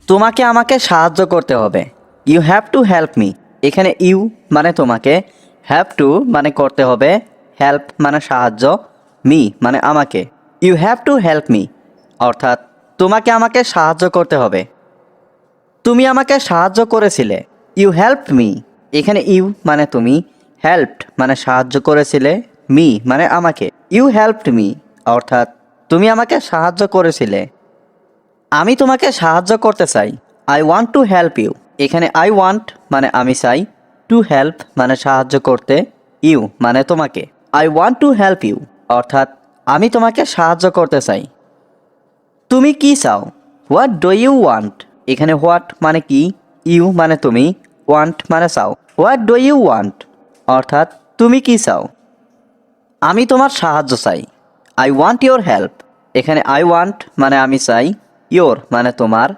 তোমাকে আমাকে সাহায্য করতে হবে। You have to help me. এখানে ইউ মানে তোমাকে, হ্যাভ টু মানে করতে হবে, হেল্প মানে সাহায্য, মি মানে আমাকে। You have to help me অর্থাৎ তোমাকে আমাকে সাহায্য করতে হবে। তুমি আমাকে সাহায্য করেছিলে। You help me. এখানে ইউ মানে তুমি, হেল্পড মানে সাহায্য করেছিলে, মি মানে আমাকে। ইউ হেল্পড মি অর্থাৎ তুমি আমাকে সাহায্য করেছিলে। আমি তোমাকে সাহায্য করতে চাই। I want to help you. এখানে আই ওয়ান্ট মানে আমি চাই, টু হেল্প মানে সাহায্য করতে, ইউ মানে তোমাকে। I want to help you অর্থাৎ আমি তোমাকে সাহায্য করতে চাই। তুমি কি চাও? What do you want. এখানে হোয়াট মানে কি, ইউ মানে তুমি, ওয়ান্ট মানে চাও। হোয়াট ডু ইউ ওয়ান্ট অর্থাৎ তুমি কি চাও। আমি তোমার সাহায্য চাই। I want your help. এখানে আই ওয়ান্ট মানে আমি চাই, ইয়োর মানে তোমার,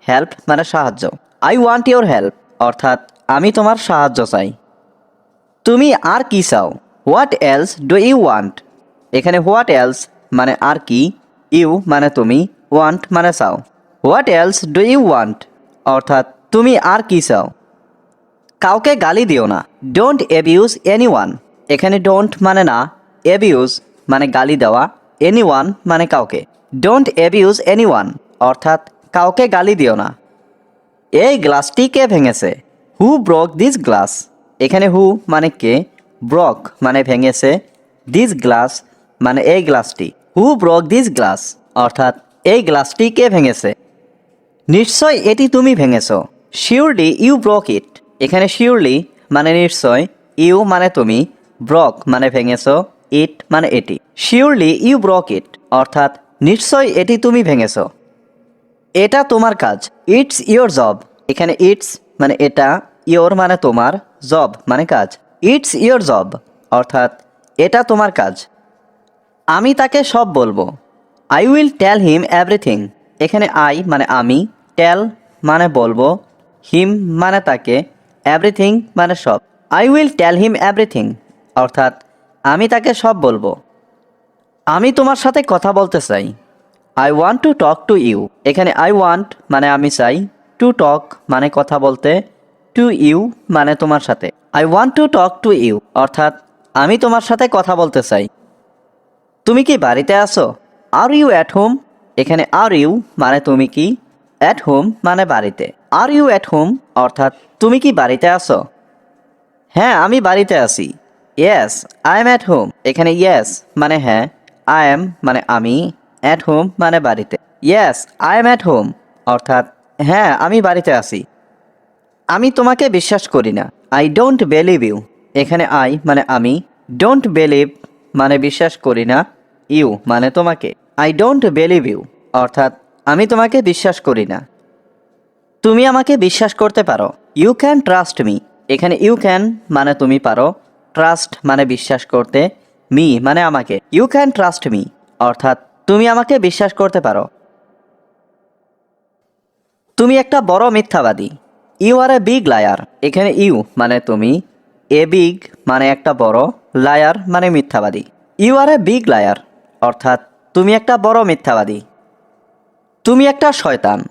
হেল্প মানে সাহায্য। আই ওয়ান্ট ইয়োর হেল্প অর্থাৎ আমি তোমার সাহায্য চাই। তুমি আর কি চাও? What else do you want. এখানে হোয়াট এলস মানে আর কি, ইউ মানে তুমি, ওয়ান্ট মানে চাও। What else do you want অর্থাৎ তুমি আর কি চাও। কাউকে গালি দিও না। Don't abuse anyone. এখানে ডোন্ট মানে না, অ্যাবিউজ মানে গালি দেওয়া, এনিওয়ান মানে কাউকে। ডোন্ট অ্যাবিউজ এনিওয়ান অর্থাৎ কাউকে গালি দিও না। এই গ্লাসটি কে ভেঙেছে? হু ব্রক দিস গ্লাস। এখানে হু মানে কে, ব্রক মানে ভেঙেছে, দিস গ্লাস মানে এই গ্লাসটি। হু ব্রক দিস গ্লাস অর্থাৎ এই গ্লাসটি কে ভেঙেছে? নিশ্চয় এটি তুমি ভেঙেছ। শিওরলি ইউ ব্রক ইট। এখানে শিওরলি মানে নিশ্চয়, ইউ মানে তুমি, ব্রক মানে ভেঙেছ, ইট মানে এটি। শিওরলি ইউ ব্রক ইট অর্থাৎ নিশ্চয় এটি তুমি ভেঙেছ। এটা তোমার কাজ। It's your job. এখানে ইটস মানে এটা, ইয়োর মানে তোমার, জব মানে কাজ। ইটস ইয়োর জব অর্থাৎ এটা তোমার কাজ। আমি তাকে সব বলবো। I will tell him everything. এখানে আই মানে আমি, টেল মানে বলবো, হিম মানে তাকে, এভরিথিং মানে সব। I will tell him everything অর্থাৎ আমি তাকে সব বলবো। আমি তোমার সাথে কথা বলতে চাই। I want to talk to you. এখানে আই ওয়ান্ট মানে আমি চাই, টু টক মানে কথা বলতে, টু ইউ মানে তোমার সাথে। I want to talk to you অর্থাৎ আমি তোমার সাথে কথা বলতে চাই। তুমি কি বাড়িতে আছো? Are you at home. এখানে আর ইউ মানে তুমি কি, অ্যাট হোম মানে বাড়িতে। আর ইউ অ্যাট হোম অর্থাৎ তুমি কি বাড়িতে আছো? হ্যাঁ আমি বাড়িতে আছি। Yes I am at home. এখানে ইয়েস মানে হ্যাঁ, আই এম মানে আমি, অ্যাট হোম মানে বাড়িতে। Yes I am at home অর্থাৎ হ্যাঁ আমি বাড়িতে আছি। আমি তোমাকে বিশ্বাস করি না। I don't believe you. এখানে আই মানে আমি, ডোন্ট বিলিভ মানে বিশ্বাস করি না, ইউ মানে তোমাকে। আই ডোন্ট বিলিভ ইউ অর্থাৎ আমি তোমাকে বিশ্বাস করি না। তুমি আমাকে বিশ্বাস করতে পারো। You can trust me. এখানে ইউ ক্যান মানে তুমি পারো, ট্রাস্ট মানে বিশ্বাস করতে, মি মানে আমাকে। ইউ ক্যান ট্রাস্ট মি অর্থাৎ তুমি আমাকে বিশ্বাস করতে পারো। তুমি একটা বড় মিথ্যাবাদী। You are a big liar. এখানে ইউ মানে তুমি, এ বিগ মানে একটা বড়, লায়ার মানে মিথ্যাবাদী। You are a big liar অর্থাৎ তুমি একটা বড় মিথ্যাবাদী। তুমি একটা শয়তান।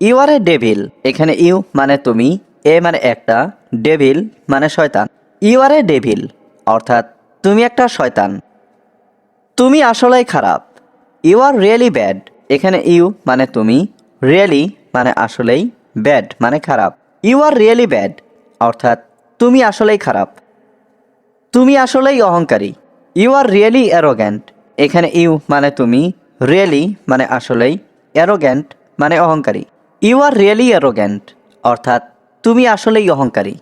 You are a devil. এখানে ইউ মানে তুমি, এ মানে একটা, ডেভিল মানে শয়তান। ইউ আর এ ডেভিল অর্থাৎ তুমি একটা শয়তান। তুমি আসলেই খারাপ। You are really bad. এখানে ইউ মানে তুমি, রিয়েলি মানে আসলেই, ব্যাড মানে খারাপ। ইউ আর রিয়েলি ব্যাড অর্থাৎ তুমি আসলেই খারাপ। তুমি আসলেই অহংকারী। You are really arrogant. এখানে ইউ মানে তুমি, রিয়েলি মানে আসলেই, অ্যারোগ্যান্ট মানে অহংকারী। ইউ আর রিয়েলি অ্যারোগ্যান্ট অর্থাৎ তুমি আসলেই অহংকারী।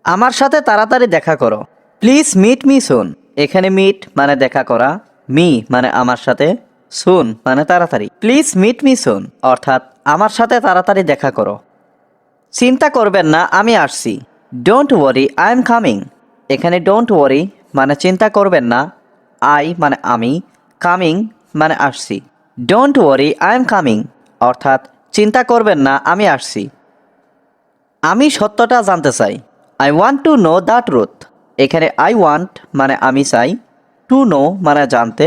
আমার সাথে তাড়াতাড়ি দেখা করো। Please meet me soon. এখানে মিট মানে দেখা করা, মি মানে আমার সাথে, সুন মানে তাড়াতাড়ি। প্লিজ মিট মি সুন অর্থাৎ আমার সাথে তাড়াতাড়ি দেখা করো। চিন্তা করবেন না আমি আসছি। Don't worry I am coming. এখানে ডোন্ট ওয়ারি মানে চিন্তা করবেন না, আই মানে আমি, কামিং মানে আসছি। Don't worry I am coming অর্থাৎ চিন্তা করবেন না, আমি আসছি। আমি সত্যটা জানতে চাই। I want to know the truth. এখানে আই ওয়ান্ট মানে আমি চাই, টু নো মানে জানতে,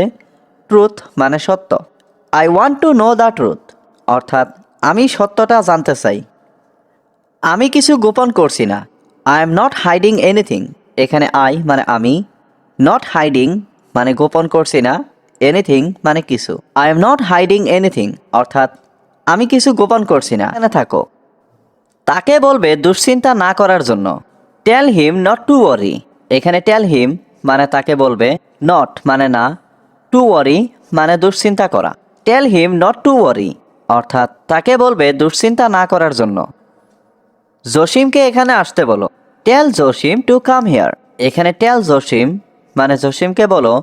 ট্রুথ মানে সত্য। I want to know the truth অর্থাৎ আমি সত্যটা জানতে চাই। আমি কিছু গোপন করছি না। I am not hiding anything. এখানে আই মানে আমি, নট হাইডিং মানে গোপন করছি না, এনিথিং মানে কিছু। I am not hiding anything অর্থাৎ আমি কিছু গোপন করছি না। এখানে থাকো। তাকে বলবে দুশ্চিন্তা না করার জন্য। টেল হিম নট টু ওয়ারি। এখানে টেল হিম মানে তাকে বলবে, নট মানে না, টু ওয়ারি মানে দুশ্চিন্তা করা। টেল হিম নট টু ওয়ারি অর্থাৎ তাকে বলবে দুশ্চিন্তা না করার জন্য। জসিমকে এখানে আসতে বলো। টেল জসিম টু কাম হিয়ার। এখানে টেল জসিম মানে জসিমকে বলো,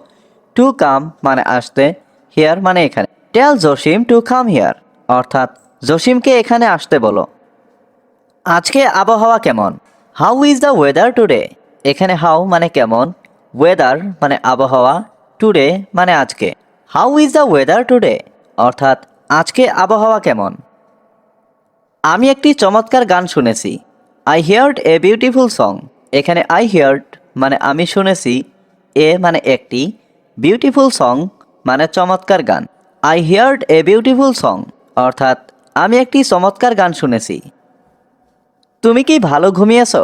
টু কাম মানে আসতে, হিয়ার মানে এখানে। টেল জসিম টু কাম হিয়ার অর্থাৎ জসিমকে এখানে আসতে বলো। আজকে আবহাওয়া কেমন? How is the weather today? এখানে হাউ মানে কেমন, ওয়েদার মানে আবহাওয়া, টুডে মানে আজকে। How is the weather today অর্থাৎ আজকে আবহাওয়া কেমন? আমি একটি চমৎকার গান শুনেছি। I heard a beautiful song. এখানে আই হিয়ার্ড মানে আমি শুনেছি, এ মানে একটি, বিউটিফুল সং মানে চমৎকার গান। I heard a beautiful song অর্থাৎ আমি একটি চমৎকার গান শুনেছি। তুমি কি ভালো ঘুমিয়েছো?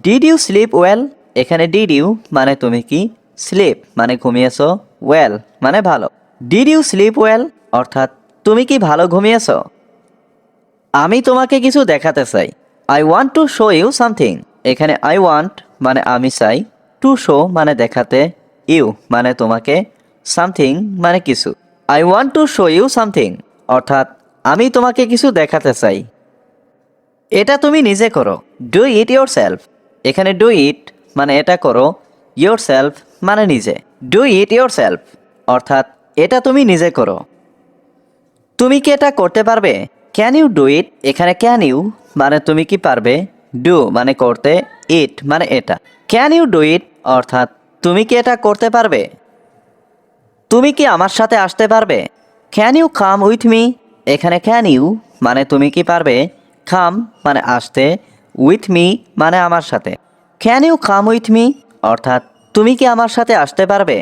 Did you sleep well? এখানে ডিড ইউ মানে তুমি কি, স্লিপ মানে ঘুমিয়েছো, ওয়েল মানে ভালো। ডিড ইউ স্লিপ ওয়েল অর্থাৎ তুমি কি ভালো ঘুমিয়েছো? আমি তোমাকে কিছু দেখাতে চাই। I want to show you something. এখানে আই ওয়ান্ট মানে আমি চাই, টু শো মানে দেখাতে, ইউ মানে তোমাকে, সামথিং মানে কিছু। I want to show you something অর্থাৎ আমি তোমাকে কিছু দেখাতে চাই। এটা তুমি নিজে করো। Do it your self. এখানে ডু ইট মানে এটা করো, ইয়োর সেলফ মানে নিজে। ডু ইট ইয়োর সেলফ অর্থাৎ এটা তুমি নিজে করো। তুমি কি এটা করতে পারবে? Can you do it? এখানে ক্যান ইউ মানে তুমি কি পারবে, ডু মানে করতে, ইট মানে এটা। ক্যান ইউ ডু ইট অর্থাৎ তুমি কি এটা করতে পারবে? তুমি কি আমার সাথে আসতে পারবে? Can you come with me? এখানে ক্যান ইউ মানে তুমি কি পারবে, কাম মানে আসতে, উইথ মি মানে আমার সাথে। Can you come with me অর্থাৎ তুমি কি আমার সাথে আসতে পারবে?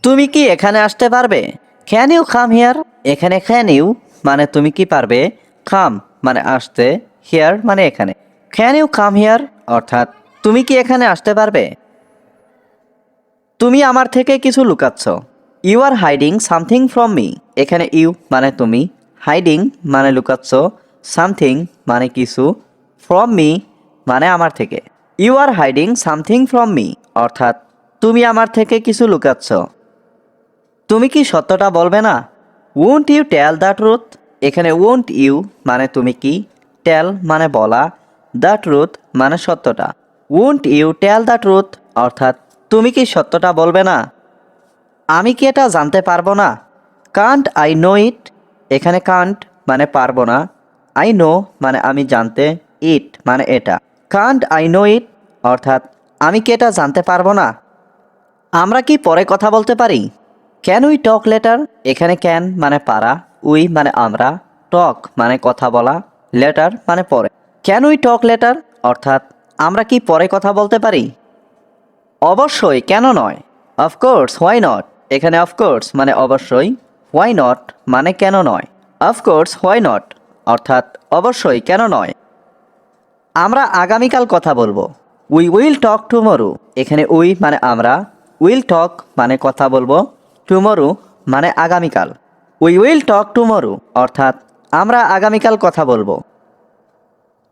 তুমি কি এখানে আসতে পারবে? Can you come here? এখানে ক্যান ইউ মানে তুমি কি পারবে, কাম মানে আসতে, হিয়ার মানে এখানে। ক্যান ইউ কাম হিয়ার অর্থাৎ তুমি কি এখানে আসতে পারবে? তুমি আমার থেকে কিছু লুকাচ্ছ। You are hiding something from me. এখানে ইউ মানে তুমি, হাইডিং মানে লুকাচ্ছ, সামথিং মানে কিছু, ফ্রম মি মানে আমার থেকে। You are hiding something from me অর্থাৎ তুমি আমার থেকে কিছু লুকাচ্ছ। তুমি কি সত্যটা বলবে না? Won't you tell the truth? এখানে ওয়ন্ট ইউ মানে তুমি কি, টেল মানে বলা, দ্য ট্রুথ মানে সত্যটা। Won't you tell the truth অর্থাৎ তুমি কি সত্যটা বলবে না? আমি কি এটা জানতে পারবো না? কান্ট আই নো ইট? এখানে কান্ট মানে পারবো না, আই নো মানে আমি জানতে, ইট মানে এটা। কান্ট আই নো ইট অর্থাৎ আমি কি এটা জানতে পারবো না? আমরা কি পরে কথা বলতে পারি? Can we talk later? এখানে ক্যান মানে পারা, উই মানে আমরা, টক মানে কথা বলা, লেটার মানে পরে। ক্যান উই টক লেটার অর্থাৎ আমরা কি পরে কথা বলতে পারি? অবশ্যই, কেন নয়? Of course, why not? এখানে অফকোর্স মানে অবশ্যই, হোয়াই নট মানে কেন নয়। অফকোর্স, হোয়াই নট অর্থাৎ অবশ্যই, কেন নয়। আমরা আগামীকাল কথা বলবো। We will talk tomorrow. এখানে উই মানে আমরা, উইল টক মানে কথা বলবো, টুমরো মানে আগামীকাল। উই উইল টক টুমরো অর্থাৎ আমরা আগামীকাল কথা বলবো।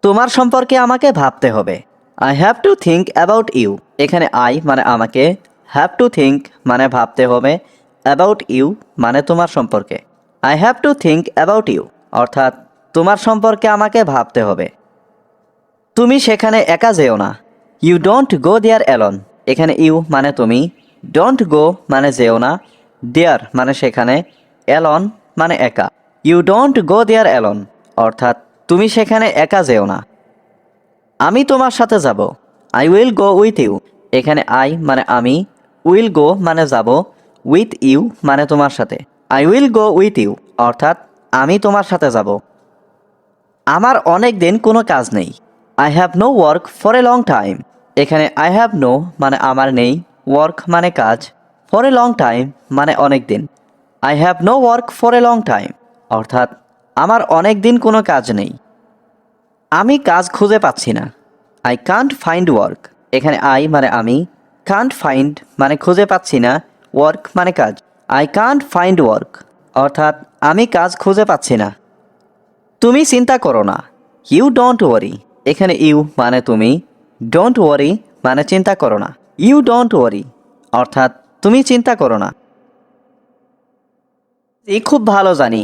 তোমার সম্পর্কে আমাকে ভাবতে হবে। I have to think about you. এখানে আই মানে আমাকে, হ্যাভ টু থিঙ্ক মানে ভাবতে হবে, অ্যাবাউট ইউ মানে তোমার সম্পর্কে। I have to think about you অর্থাৎ তোমার সম্পর্কে আমাকে ভাবতে হবে। তুমি সেখানে একা যেও না। You don't go there alone. এখানে ইউ মানে তুমি, ডোন্ট গো মানে যেও না, দেয়ার মানে সেখানে, অ্যালন মানে একা। You don't go there alone অর্থাৎ তুমি সেখানে একা যেও না। আমি তোমার সাথে যাব। I will go with you. এখানে আই মানে আমি, উইল গো মানে যাব, উইথ ইউ মানে তোমার সাথে। I will go with you অর্থাৎ আমি তোমার সাথে যাব। আমার অনেক দিন কোনো কাজ নেই। I have no work for a long time. এখানে আই হ্যাভ নো মানে আমার নেই, ওয়ার্ক মানে কাজ, ফর এ লং টাইম মানে অনেক দিন। I have no work for a long time অর্থাৎ আমার অনেক দিন কোনো কাজ নেই। আমি কাজ খুঁজে পাচ্ছি না। I can't find work. এখানে আই মানে আমি, কান্ট ফাইন্ড মানে খুঁজে পাচ্ছি না, ওয়ার্ক মানে কাজ। আই কান্ট ফাইন্ড ওয়ার্ক অর্থাৎ আমি কাজ খুঁজে পাচ্ছি না। তুমি চিন্তা করো না। You don't worry. এখানে ইউ মানে তুমি, ডোন্ট ওয়ারি মানে চিন্তা করো না। ইউ ডোন্ট ওয়ারি অর্থাৎ তুমি চিন্তা করো না। খুব ভালো জানি।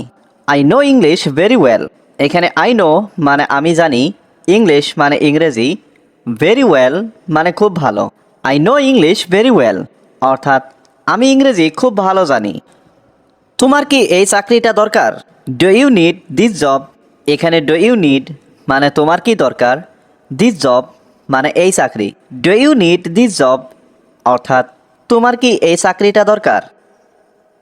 I know English very well. এখানে আই নো মানে আমি জানি, ইংলিশ মানে ইংরেজি, ভেরি ওয়েল মানে খুব ভালো। I know English very well অর্থাৎ আমি ইংরেজি খুব ভালো জানি। তোমার কি এই চাকরিটা দরকার? Do you need this job. এখানে ডু ইউ নিড মানে তোমার কি দরকার, দিস জব মানে এই চাকরি। Do you need this job অর্থাৎ তোমার কি এই চাকরিটা দরকার?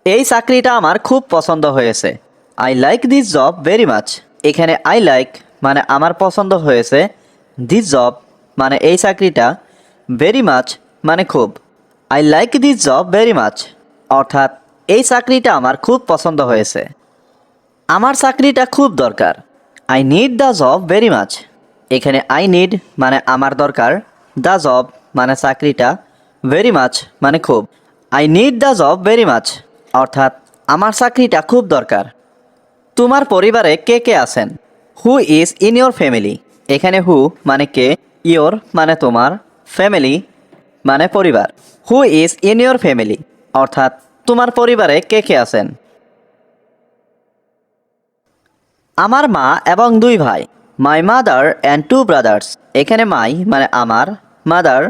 এই চাকরিটা আমার খুব পছন্দ হয়েছে। I like this job very much. এখানে আই লাইক মানে আমার পছন্দ হয়েছে, দিস জব মানে এই চাকরিটা, ভেরি মাচ মানে খুব। I like this job very much অর্থাৎ এই চাকরিটা আমার খুব পছন্দ হয়েছে। আমার চাকরিটা খুব দরকার। I need the job very much. এখানে আই নিড মানে আমার দরকার, দ্য জব মানে চাকরিটা, ভেরি মাচ মানে খুব। I need the job very much অর্থাৎ আমার চাকরিটা খুব দরকার। তোমার পরিবারে কে কে আছেন? Who is in your family. এখানে হু মানে কে, ইয়োর মানে তোমার, ফ্যামিলি মানে পরিবার। Who is in your family অর্থাৎ তোমার পরিবারে কে কে আছেন? আমার মা এবং দুই ভাই। My mother and two brothers. এখানে মাই মানে আমার, মাদার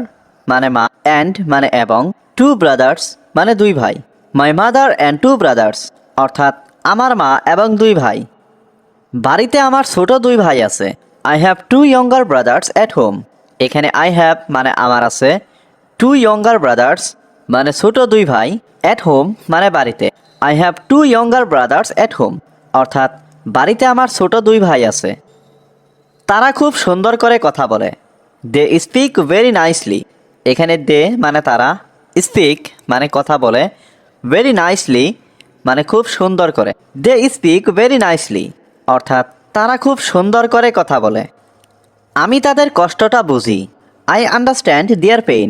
মানে মা, অ্যান্ড মানে এবং, টু ব্রাদার্স মানে দুই ভাই। My mother and two brothers অর্থাৎ আমার মা এবং দুই ভাই। বাড়িতে আমার ছোট দুই ভাই আছে। I have two younger brothers at home. এখানে আই হ্যাভ মানে আমার আছে, টু ইয়ঙ্গার ব্রাদার্স মানে ছোট দুই ভাই, অ্যাট হোম মানে বাড়িতে। I have two younger brothers at home অর্থাৎ বাড়িতে আমার ছোট দুই ভাই আছে। তারা খুব সুন্দর করে কথা বলে। They speak very nicely. এখানে দে মানে তারা, স্পিক মানে কথা বলে, ভেরি নাইসলি মানে খুব সুন্দর করে। দে স্পিক ভেরি নাইসলি অর্থাৎ তারা খুব সুন্দর করে কথা বলে। আমি তাদের কষ্টটা বুঝি। I understand their pain.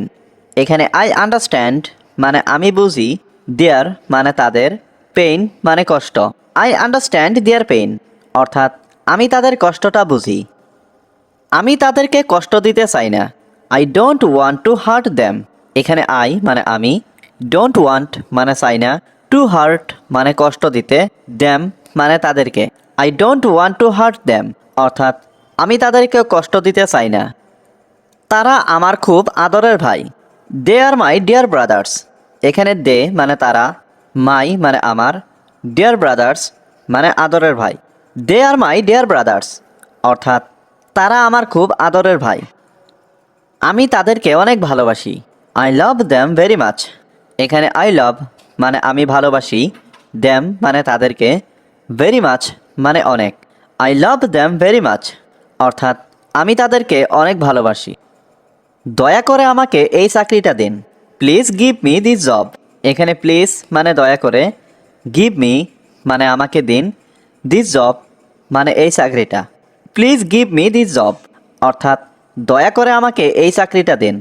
এখানে আই আন্ডারস্ট্যান্ড মানে আমি বুঝি, দেয়ার মানে তাদের, পেইন মানে কষ্ট। আই আন্ডারস্ট্যান্ড দেয়ার পেইন অর্থাৎ আমি তাদের কষ্টটা বুঝি। আমি তাদেরকে কষ্ট দিতে চাই না। I don't want to heart them. এখানে আই মানে আমি, ডোন্ট ওয়ান্ট মানে চাই না, টু হার্ট মানে কষ্ট দিতে, দ্যাম মানে তাদেরকে। I don't want to heart them অর্থাৎ আমি তাদেরকে কষ্ট দিতে চাই না। তারা আমার খুব আদরের ভাই। দে আর মাই ডিয়ার ব্রাদার্স। এখানে দে মানে তারা, মাই মানে আমার, ডিয়ার ব্রাদার্স মানে আদরের ভাই। দে আর মাই ডিয়ার ব্রাদার্স অর্থাৎ তারা আমার খুব আদরের ভাই। আমি তাদেরকে অনেক ভালোবাসি। I love them very much. এখানে আই লাভ মানে আমি ভালোবাসি, দ্যাম মানে তাদেরকে, ভেরি মাচ মানে অনেক। I love them very much অর্থাৎ আমি তাদেরকে অনেক ভালোবাসি। দয়া করে আমাকে এই চাকরিটা দিন। Please give me this job. এখানে প্লিজ মানে দয়া করে, গিভ মি মানে আমাকে দিন, দিস জব মানে এই চাকরিটা। Please give me this job অর্থাৎ দয়া করে আমাকে এই চাকরিটা দিন।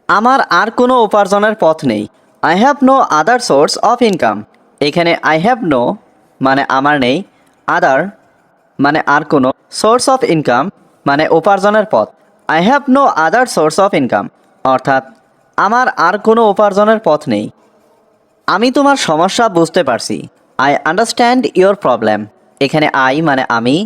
আমার আর কোনো উপার্জনের পথ নেই। I have no other source of income. এখানে আই হ্যাভ নো মানে আমার নেই, আদার মানে আর কোনো, সোর্স অফ ইনকাম মানে উপার্জনের পথ। I have no other source of income অর্থাৎ আমার আর কোনো উপার্জনের পথ নেই। আমি তোমার সমস্যা বুঝতে পারছি। I understand your problem. এখানে আই মানে আমি,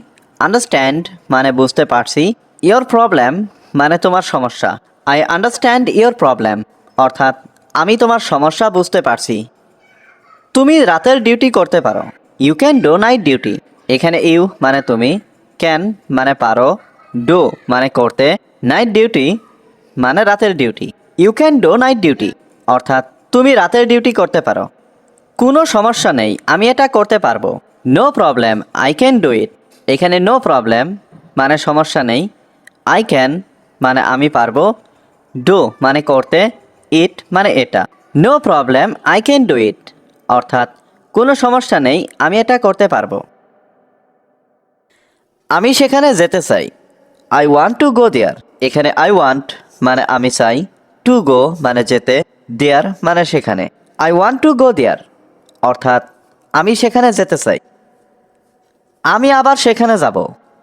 আন্ডারস্ট্যান্ড মানে বুঝতে পারছি, ইয়োর প্রবলেম মানে তোমার সমস্যা। আই আন্ডারস্ট্যান্ড ইয়োর প্রবলেম অর্থাৎ আমি তোমার সমস্যা বুঝতে পারছি। তুমি রাতের ডিউটি করতে পারো। You can do night duty. এখানে ইউ মানে তুমি, ক্যান মানে পারো, ডো মানে করতে, নাইট ডিউটি মানে রাতের ডিউটি। You can do night duty অর্থাৎ তুমি রাতের ডিউটি করতে পারো। কোনো সমস্যা নেই, আমি এটা করতে পারবো। No problem, I can do it. এখানে নো প্রবলেম মানে সমস্যা নেই, আই ক্যান মানে আমি পারবো, ডু মানে করতে, ইট মানে এটা। No problem I can do it অর্থাৎ কোনো সমস্যা নেই, আমি এটা করতে পারবো। আমি সেখানে যেতে চাই, আই ওয়ান্ট টু গো দেয়ার। এখানে আই ওয়ান্ট মানে আমি চাই, টু গো মানে যেতে, দেয়ার মানে সেখানে। I want to go there অর্থাৎ আমি সেখানে যেতে চাই। আমি আবার সেখানে যাব,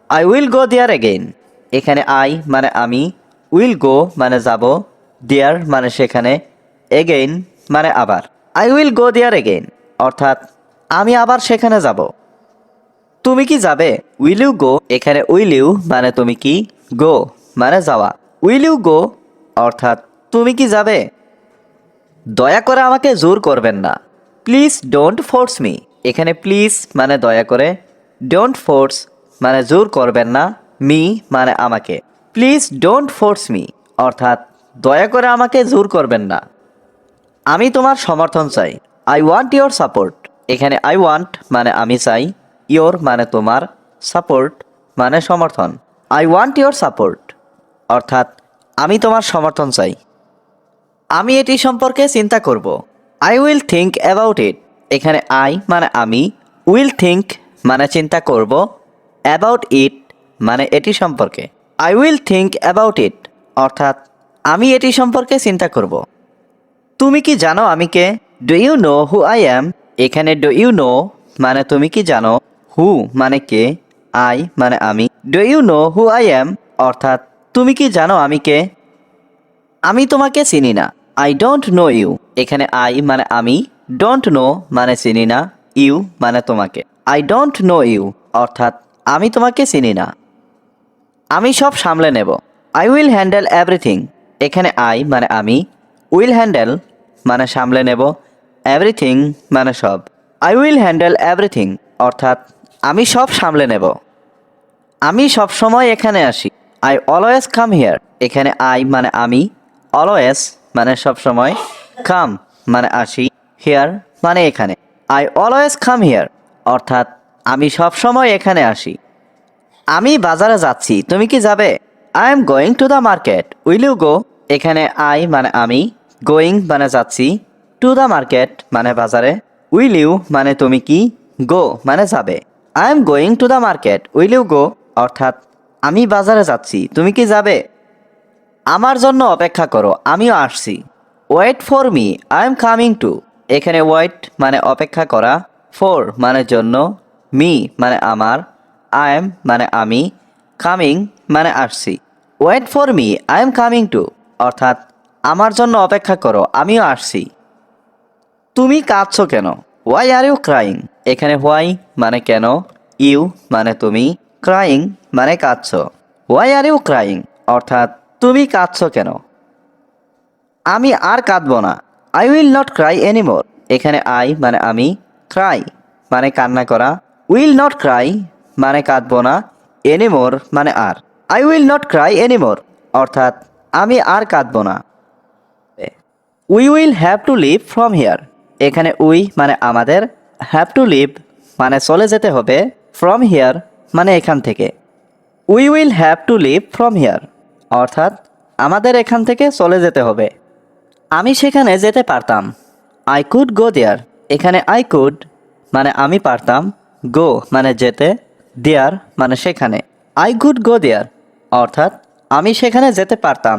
I will go there again. এখানে আই মানে আমি, উইল গো মানে যাব, দেয়ার মানে সেখানে, এগেইন মানে আবার। I will go there again অর্থাৎ আমি আবার সেখানে যাব। তুমি কি যাবে, উইল ইউ গো। এখানে উইল ইউ মানে তুমি কি, গো মানে যাওয়া। উইল ইউ গো অর্থাৎ তুমি কি যাবে। দয়া করে আমাকে জোর করবেন না, প্লিজ ডোন্ট ফোর্স মি। এখানে প্লিজ মানে দয়া করে, ডোন্ট ফোর্স মানে জোর করবেন না, মি মানে আমাকে। প্লিজ ডোন্ট ফোর্স মি অর্থাৎ দয়া করে আমাকে জোর করবেন না। আমি তোমার সমর্থন চাই, আই ওয়ান্ট ইয়োর সাপোর্ট। এখানে আই ওয়ান্ট মানে আমি চাই, ইয়োর মানে তোমার, সাপোর্ট মানে সমর্থন। আই ওয়ান্ট ইয়োর সাপোর্ট অর্থাৎ আমি তোমার সমর্থন চাই। আমি এটি সম্পর্কে চিন্তা করব, I will think about it. এখানে আই মানে আমি, উইল থিঙ্ক মানে চিন্তা করব, অ্যাবাউট ইট মানে এটি সম্পর্কে। I will think about it অর্থাৎ আমি এটি সম্পর্কে চিন্তা করব। তুমি কি জানো আমি কে, do you know who I am. এখানে ডু ইউ নো মানে তুমি কি জানো, হু মানে কে, আই মানে আমি। Do you know who I am অর্থাৎ তুমি কি জানো আমি কে। আমি তোমাকে চিনি না, আই ডোন্ট নো ইউ। এখানে আই মানে আমি, ডোন্ট নো মানে চিনি না, ইউ মানে তোমাকে। আই ডোন্ট নো ইউ অর্থাৎ আমি তোমাকে চিনি না। আমি সব সামলে নেব, আই উইল হ্যান্ডেল এভরিথিং। এখানে আই মানে আমি, উইল হ্যান্ডেল মানে সামলে নেব, এভরিথিং মানে সব। আই উইল হ্যান্ডেল এভরিথিং অর্থাৎ আমি সব সামলে নেব। আমি সব সময় এখানে আসি, আই অলওয়েজ কাম হিয়ার। এখানে আই মানে আমি, অলওয়েজ মানে সব সময়, কাম মানে আসি, হিয়ার মানে এখানে। আই অলওয়েজ কাম হিয়ার অর্থাৎ আমি সব সময় এখানে আসি। আমি বাজারে যাচ্ছি, তুমি কি যাবে, I am going to the market, will you go. এখানে আই মানে আমি, গোয়িং মানে যাচ্ছি, টু দ্য মার্কেট মানে বাজারে, উইল ইউ মানে তুমি কি, গো মানে যাবে। I am going to the market, will you go অর্থাৎ আমি বাজারে যাচ্ছি, তুমি কি যাবে। আমার জন্য অপেক্ষা করো, আমিও আসছি, wait for me, I am coming too. এখানে ওয়েট মানে অপেক্ষা করা, ফর মানে জন্য, মি মানে আমার, আই এম মানে আমি, কামিং মানে আসছি। Wait for me, I am coming too অর্থাৎ আমার জন্য অপেক্ষা করো, আমিও আসছি। তুমি কাঁদছো কেন, ওয়াই আর ইউ ক্রাইং। এখানে হোয়াই মানে কেন, ইউ মানে তুমি, ক্রাইং মানে কাঁদছো। ওয়াই আর ইউ ক্রাইং অর্থাৎ তুমি কাঁদছো কেন। আমি আর কাঁদবো না, I will not cry anymore. এখানে আই মানে আমি, ক্রাই মানে কান্না করা, উইল নট ক্রাই মানে কাঁদবো না, এনিমোর মানে আর। I will not cry anymore অর্থাৎ আমি আর কাঁদবো না। We will have to leave from here. এখানে উই মানে আমাদের, হ্যাভ টু লিভ মানে চলে যেতে হবে, ফ্রম হিয়ার মানে এখান থেকে। We will have to leave from here অর্থাৎ আমাদের এখান থেকে চলে যেতে হবে। আমি সেখানে যেতে পারতাম, আই কুড গো দেয়ার। এখানে আই কুড মানে আমি পারতাম, গো মানে যেতে, দেয়ার মানে সেখানে। আই কুড গো দেয়ার অর্থাৎ আমি সেখানে যেতে পারতাম।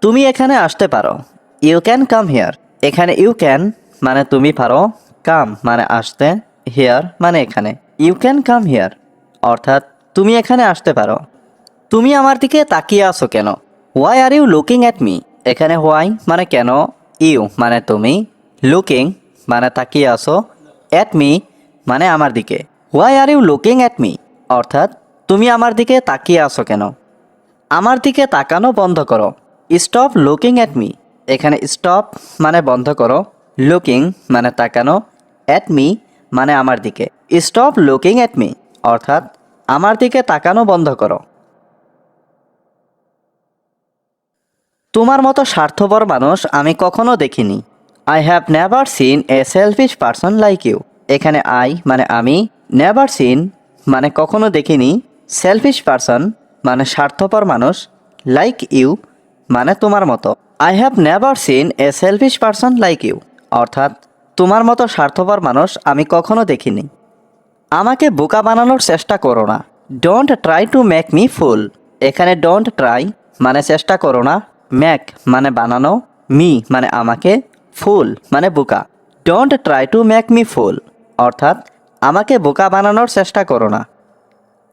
তুমি এখানে আসতে পারো, ইউ ক্যান কাম হিয়ার। এখানে ইউ ক্যান মানে তুমি পারো, কাম মানে আসতে, হিয়ার মানে এখানে। ইউ ক্যান কাম হিয়ার অর্থাৎ তুমি এখানে আসতে পারো। তুমি আমার দিকে তাকিয়ে আছো কেন, why are you looking at me. এখানে হোয়াই মানে কেন, ইউ মানে তুমি, লুকিং মানে তাকিয়ে আছো, অ্যাট মি মানে আমার দিকে। Why are you looking at me অর্থাৎ তুমি আমার দিকে তাকিয়ে আছো কেন। আমার দিকে তাকানো বন্ধ করো, স্টপ লুকিং অ্যাট মি। এখানে স্টপ মানে বন্ধ করো, লুকিং মানে তাকানো, অ্যাট মি মানে আমার দিকে। স্টপ লুকিং অ্যাট মি অর্থাৎ আমার দিকে তাকানো বন্ধ করো। তোমার মতো স্বার্থপর মানুষ আমি কখনো দেখিনি, I have never seen a selfish person like you. এখানে আই মানে আমি, নেভার সিন মানে কখনো দেখিনি, সেলফিশ পারসন মানে স্বার্থপর মানুষ, লাইক ইউ মানে তোমার মতো। I have never seen a selfish person like you, অর্থাৎ তোমার মতো স্বার্থপর মানুষ আমি কখনো দেখিনি। আমাকে বোকা বানানোর চেষ্টা করো না, don't try to make me fool. এখানে ডোন্ট ট্রাই মানে চেষ্টা করো না, মেক মানে বানানো, মি মানে আমাকে, ফুল মানে বোকা। Don't try to make me fool অর্থাৎ আমাকে বোকা বানানোর চেষ্টা করো না।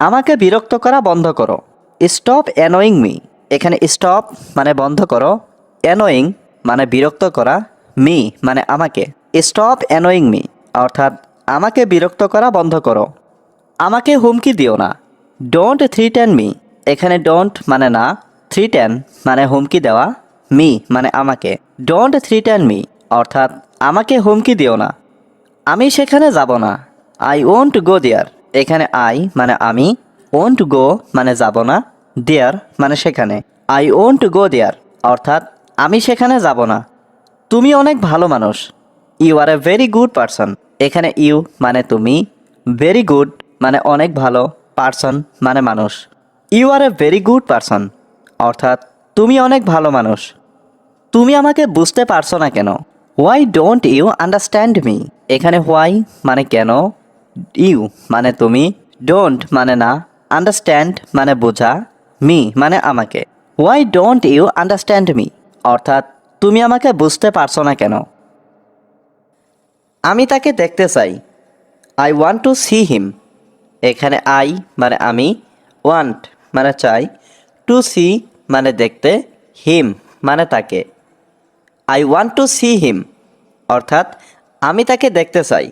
আমাকে বিরক্ত করা বন্ধ করো, স্টপ অ্যানোয়িং মি। এখানে স্টপ মানে বন্ধ করো, অ্যানোয়িং মানে বিরক্ত করা, মি মানে আমাকে। স্টপ অ্যানোয়িং মি অর্থাৎ আমাকে বিরক্ত করা বন্ধ করো। আমাকে হুমকি দিও না, ডোন্ট থ্রিটেন মি। এখানে ডোন্ট মানে না, থ্রিটেন মানে হুমকি দেওয়া, মি মানে আমাকে। ডোন্ট থ্রিটেন মি অর্থাৎ আমাকে হুমকি দিও না। আমি সেখানে যাব না, আই ওন্ট গো দেয়ার। এখানে আই মানে আমি, ওন্ট গো মানে যাব না, দেয়ার মানে সেখানে। আই ওন্ট গো দেয়ার অর্থাৎ আমি সেখানে যাব না। তুমি অনেক ভালো মানুষ, you are a very good person. এখানে ইউ মানে তুমি, ভেরি গুড মানে অনেক ভালো, পারসন মানে মানুষ। You are a very good person অর্থাৎ তুমি অনেক ভালো মানুষ। তুমি আমাকে বুঝতে পারছো না কেন, why don't you understand me. এখানে হোয়াই মানে কেন, ইউ মানে তুমি, ডোন্ট মানে না, আন্ডারস্ট্যান্ড মানে বোঝা, মি মানে আমাকে। Why don't you understand me অর্থাৎ তুমি আমাকে বুঝতে পারছো না কেন। আমি তাকে দেখতে চাই, I want two see him. এখানে আই মানে আমি, ওয়ান্ট মানে চাই, টু সি মানে দেখতে, হিম মানে তাকে। I want two see him অর্থাৎ আমি তাকে দেখতে চাই।